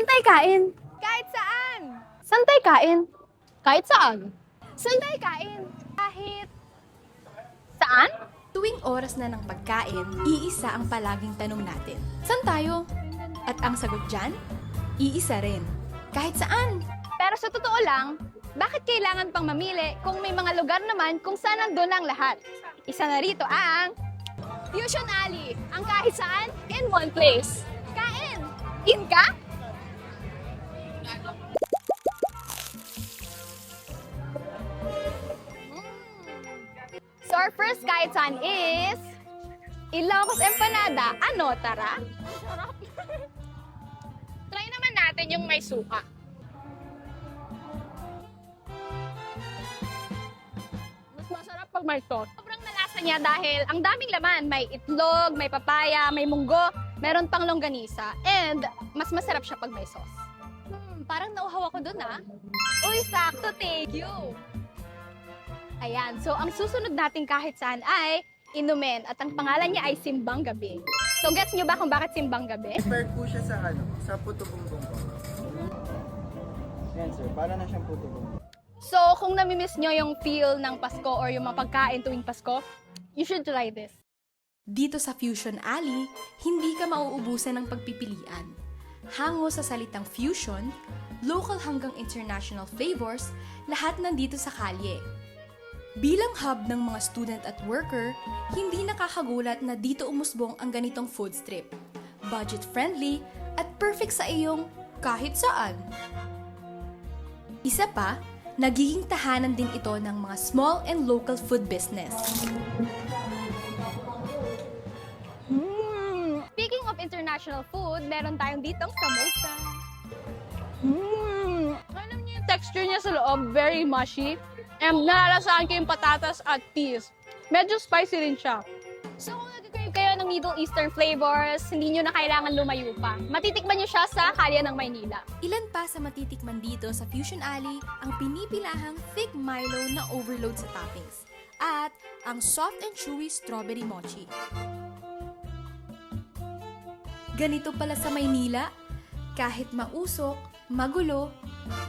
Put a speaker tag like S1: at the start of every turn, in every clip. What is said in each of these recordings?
S1: Saan tayo kain?
S2: Kahit saan!
S1: Saan tayo kain?
S2: Kahit saan?
S1: Saan tayo kain? Kahit... Saan?
S2: Tuwing oras na ng pagkain, iisa ang palaging tanong natin. Saan tayo? At ang sagot dyan, iisa rin. Kahit saan.
S1: Pero sa totoo lang, bakit kailangan pang mamili kung may mga lugar naman kung saan nandun ang lahat? Isa na rito ang Fusion Alley, ang kahit saan in one place. Kain! In ka? So our first kahit saan is Ilocos Empanada. Ano, tara?
S3: Try naman natin yung may suka. Mas masarap pag may sauce.
S1: Sobrang nalasa niya dahil ang daming laman. May itlog, may papaya, may munggo, meron pang longganisa. And mas masarap siya pag may sauce. Parang nauhaw ako dun ah. Uy, sakto, thank you. Ayan, so ang susunod natin kahit saan ay inumin at ang pangalan niya ay Simbang Gabi. So gets niyo ba kung bakit Simbang Gabi?
S4: Inspired po siya sa sa puto bumbong po. Yan sir, para na siyang puto bumbong.
S1: So kung namimiss niyo yung feel ng Pasko or yung mga pagkain tuwing Pasko, you should try this.
S2: Dito sa Fusion Alley, hindi ka mauubusan ng pagpipilian. Hango sa salitang fusion, local hanggang international flavors, lahat nandito sa kalye. Bilang hub ng mga student at worker, hindi nakakagulat na dito umusbong ang ganitong food strip. Budget-friendly at perfect sa iyong kahit saan. Isa pa, nagiging tahanan din ito ng mga small and local food business.
S1: Speaking of international food, meron tayong ditong samosa.
S3: Alam niyo yung texture niya sa loob, very mushy. And nalalasaan ko yung patatas at peas. Medyo spicy rin siya.
S1: So kung nag-crave kayo ng Middle Eastern flavors, hindi nyo na kailangan lumayo pa. Matitikman nyo siya sa kalye ng Maynila.
S2: Ilan pa sa matitikman dito sa Fusion Alley ang pinipilahang thick Milo na overload sa toppings at ang soft and chewy strawberry mochi. Ganito pala sa Maynila, kahit mausok, magulo,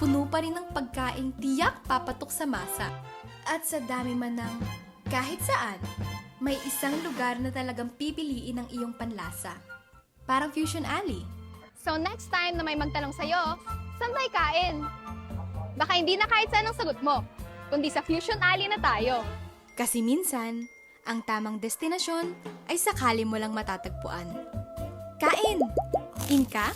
S2: puno pa rin ng pagkain tiyak papatok sa masa. At sa dami man ng kahit saan, may isang lugar na talagang pipiliin ang iyong panlasa. Parang Fusion Alley.
S1: So next time na may magtanong sa'yo, saan tayo kain? Baka hindi na kahit saan ang sagot mo, kundi sa Fusion Alley na tayo.
S2: Kasi minsan, ang tamang destinasyon ay sakali mo lang matatagpuan. Kain! In ka?